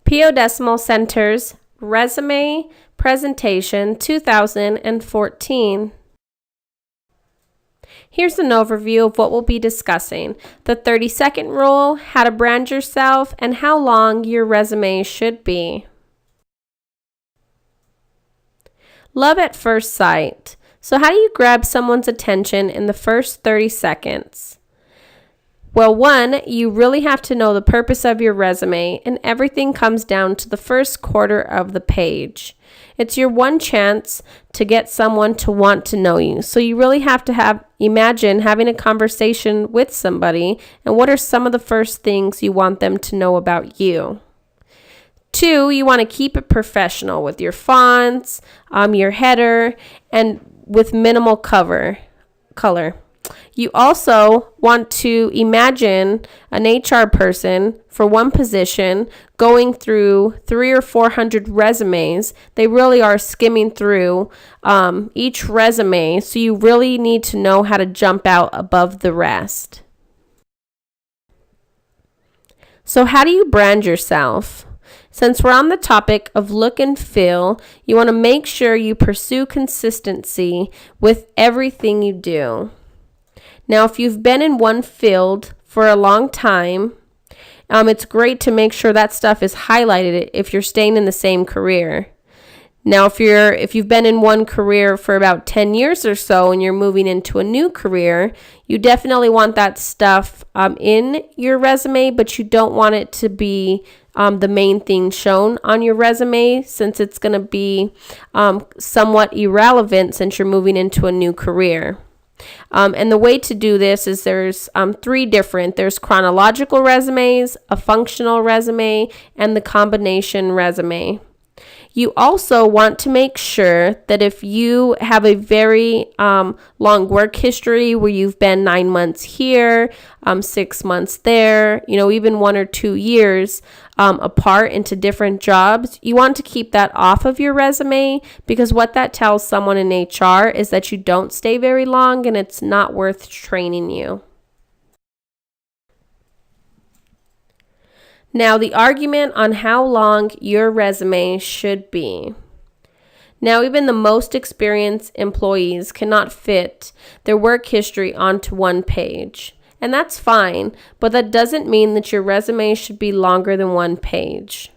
Pio Decimo Center's Resume Presentation 2014. Here's an overview of what we'll be discussing: the 30-second rule, how to brand yourself, and how long your resume should be. Love at first sight. So how do you grab someone's attention in the first 30 seconds? Well, one, you really have to know the purpose of your resume, and everything comes down to the first quarter of the page. It's your one chance to get someone to want to know you. So you really have to imagine having a conversation with somebody, and what are some of the first things you want them to know about you. Two, you want to keep it professional with your fonts, your header, and with minimal color. You also want to imagine an HR person for one position going through 300 or 400 resumes. They really are skimming through each resume, so you really need to know how to jump out above the rest. So how do you brand yourself? Since we're on the topic of look and feel, you want to make sure you pursue consistency with everything you do. Now, if you've been in one field for a long time, it's great to make sure that stuff is highlighted if you're staying in the same career. Now, if you've been in one career for about 10 years or so and you're moving into a new career, you definitely want that stuff in your resume, but you don't want it to be the main thing shown on your resume, since it's going to be somewhat irrelevant since you're moving into a new career. And the way to do this is there's there's chronological resumes, a functional resume, and the combination resume. You also want to make sure that if you have a very long work history where you've been 9 months here, 6 months there, even 1 or 2 years apart into different jobs, you want to keep that off of your resume, because what that tells someone in HR is that you don't stay very long and it's not worth training you. Now, the argument on how long your resume should be. Now, even the most experienced employees cannot fit their work history onto one page. And that's fine, but that doesn't mean that your resume should be longer than one page.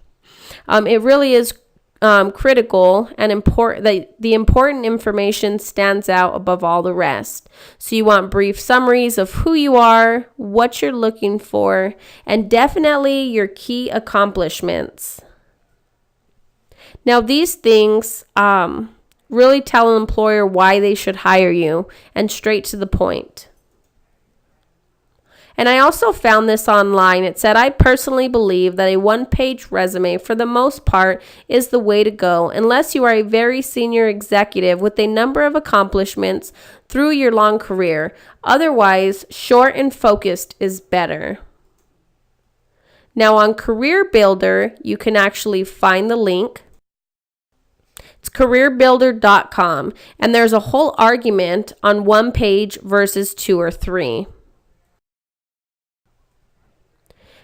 It really is critical and important that the important information stands out above all the rest. So you want brief summaries of who you are, what you're looking for, and definitely your key accomplishments. Now, these things really tell an employer why they should hire you, and straight to the point. And I also found this online. It said, I personally believe that a one-page resume, for the most part, is the way to go, unless you are a very senior executive with a number of accomplishments through your long career. Otherwise, short and focused is better. Now, on Career Builder, you can actually find the link. It's careerbuilder.com, and there's a whole argument on one page versus 2 or 3.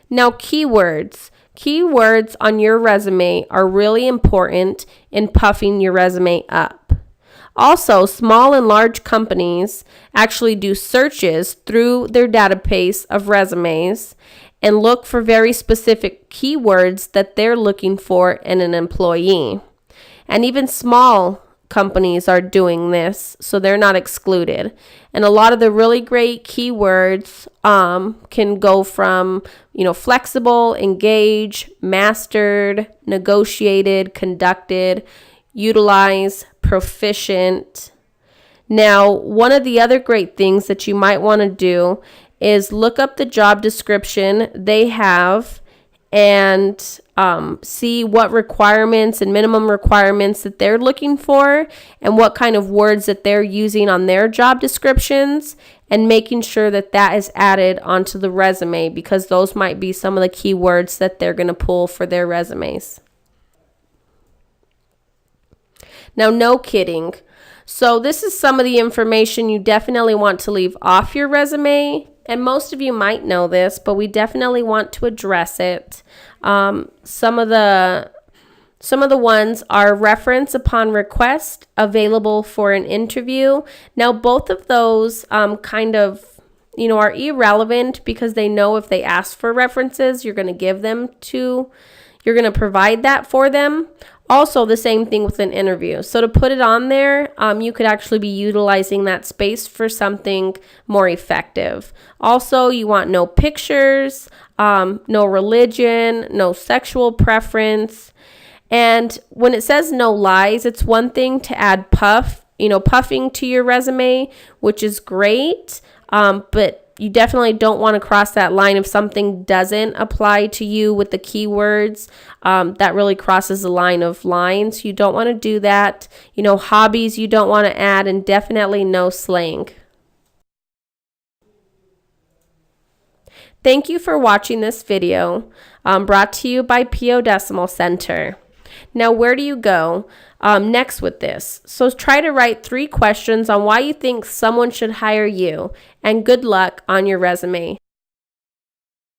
Now, keywords. Keywords on your resume are really important in puffing your resume up. Also, small and large companies actually do searches through their database of resumes and look for very specific keywords that they're looking for in an employee. And even small companies are doing this, so they're not excluded. And a lot of the really great keywords can go from, flexible, engage, mastered, negotiated, conducted, utilize, proficient. Now, one of the other great things that you might want to do is look up the job description they have and see what requirements and minimum requirements that they're looking for, and what kind of words that they're using on their job descriptions, and making sure that that is added onto the resume, because those might be some of the keywords that they're going to pull for their resumes. Now, no kidding. So this is some of the information you definitely want to leave off your resume, And most of you might know this, but we definitely want to address it. Some of the ones are reference upon request, available for an interview. Now, both of those kind of, are irrelevant because they know if they ask for references, you're going to provide that for them. Also, the same thing with an interview. So to put it on there, you could actually be utilizing that space for something more effective. Also, you want no pictures, no religion, no sexual preference. And when it says no lies, it's one thing to add puffing to your resume, which is great. But you definitely don't want to cross that line if something doesn't apply to you with the keywords. That really crosses the line of lying. So you don't want to do that. Hobbies you don't want to add, and definitely no slang. Thank you for watching this video, brought to you by Pio Decimo Center. Now, where do you go next with this? So try to write 3 questions on why you think someone should hire you, and good luck on your resume.